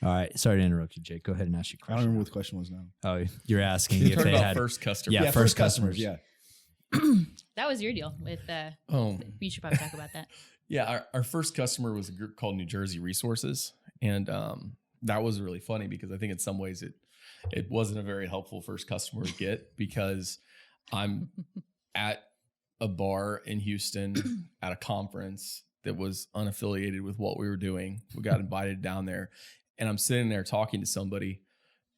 All right. Sorry to interrupt you, Jake. Go ahead and ask your I question. don't remember what the question was now. Oh, you're asking You're if talking they about had first customers. Yeah, first customers. Yeah. That was your deal with we should probably talk about that. Yeah, our first customer was a group called New Jersey Resources. And that was really funny because I think in some ways it wasn't a very helpful first customer to get because I'm at a bar in Houston at a conference that was unaffiliated with what we were doing. We got invited down there and I'm sitting there talking to somebody,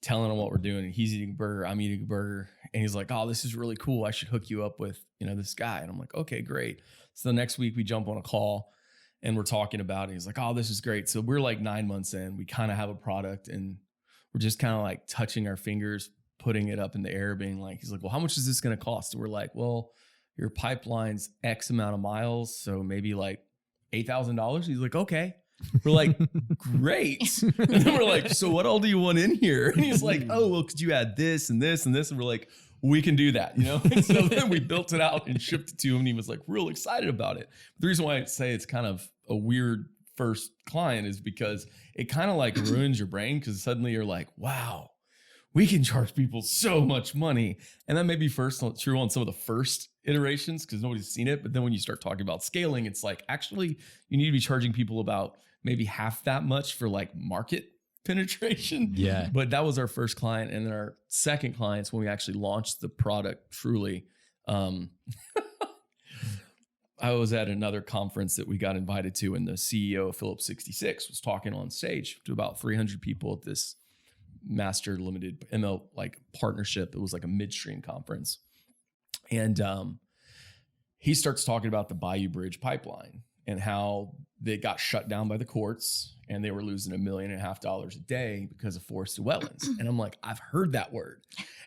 telling him what we're doing. And he's eating a burger, I'm eating a burger. And he's like, oh, this is really cool. I should hook you up with, this guy. And I'm like, okay, great. So the next week we jump on a call and we're talking about it. He's like, oh, this is great. So we're like 9 months in, we kind of have a product and we're just kind of like touching our fingers, putting it up in the air, being like, he's like, well, how much is this going to cost? And we're like, well, your pipeline's X amount of miles. So maybe like $8,000. He's like, okay. We're like, great. And then we're like, so what all do you want in here? And he's like, oh, well, could you add this and this and this? And we're like, we can do that, And so then we built it out and shipped it to him. And he was like real excited about it. The reason why I say it's kind of a weird first client is because it kind of like ruins your brain because suddenly you're like, wow, we can charge people so much money. And that may be true on some of the first iterations because nobody's seen it. But then when you start talking about scaling, it's like, actually, you need to be charging people about maybe half that much for like market penetration. Yeah. But that was our first client. And then our second clients, when we actually launched the product truly, I was at another conference that we got invited to, and the CEO of Phillips 66 was talking on stage to about 300 people at this master limited ML like partnership. It was like a midstream conference. And he starts talking about the Bayou Bridge pipeline and how they got shut down by the courts and they were losing $1.5 million a day because of forested wetlands. And I'm like, I've heard that word.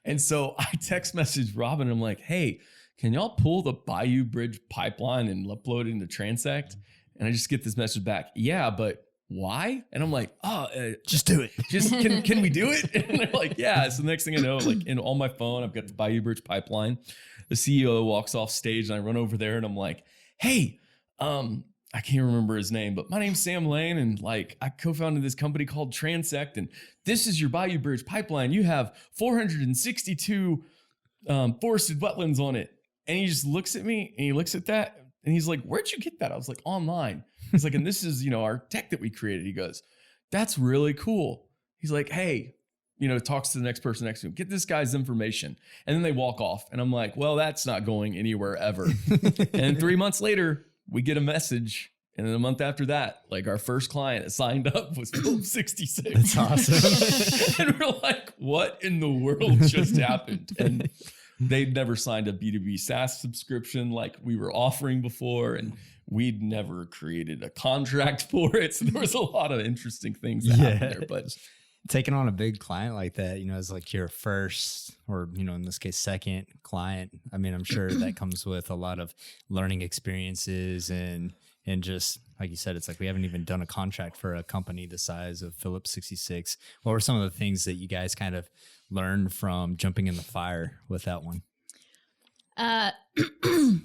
And so I text message Robin. I'm like, hey, can y'all pull the Bayou Bridge pipeline and upload it into Transect? And I just get this message back. Yeah, but why? And I'm like, just do it. Just can we do it? And they're like, yeah. So the next thing I know, like on my phone, I've got the Bayou Bridge pipeline. The CEO walks off stage and I run over there and I'm like, hey, I can't remember his name, but my name's Sam Lane. And like, I co-founded this company called Transect. And this is your Bayou Bridge pipeline. You have 462 forested wetlands on it. And he just looks at me and he looks at that and he's like, where'd you get that? I was like, online. He's like, and this is, our tech that we created. He goes, that's really cool. He's like, hey, talks to the next person next to him, get this guy's information. And then they walk off. And I'm like, well, that's not going anywhere ever. And 3 months later, we get a message. And then a month after that, like our first client that signed up was Phillips 66. That's awesome. And we're like, what in the world just happened? And they'd never signed a B2B SaaS subscription like we were offering before. And we'd never created a contract for it. So there was a lot of interesting things that happened there. But taking on a big client like that, as like your first or, in this case, second client, I mean, I'm sure that comes with a lot of learning experiences and just like you said, it's like we haven't even done a contract for a company the size of Phillips 66. What were some of the things that you guys kind of learned from jumping in the fire with that one? I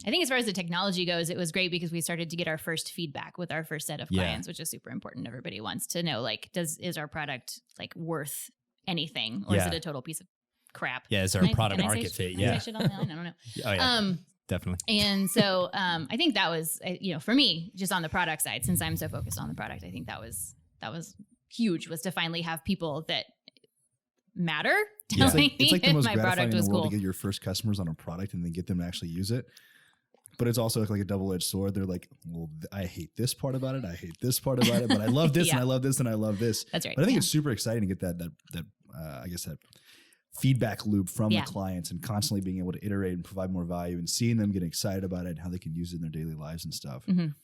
think as far as the technology goes, it was great because we started to get our first feedback with our first set of clients, which is super important. Everybody wants to know, like, is our product like worth anything or is it a total piece of crap? Yeah, is our product market fit? Yeah. I shit on the line? I don't know. Oh, yeah. Definitely. And so I think that was, for me, just on the product side, since I'm so focused on the product, I think that was huge, was to finally have people that matter telling it's like me the most my gratifying product in was the world cool. to get your first customers on a product and then get them to actually use it. But it's also like a double-edged sword. They're like, well, I hate this part about it. I hate this part about it, but I love this and I love this and I love this. That's right. But I think it's super exciting to get that I guess that feedback loop from the clients and constantly being able to iterate and provide more value and seeing them get excited about it and how they can use it in their daily lives and stuff. Mm-hmm.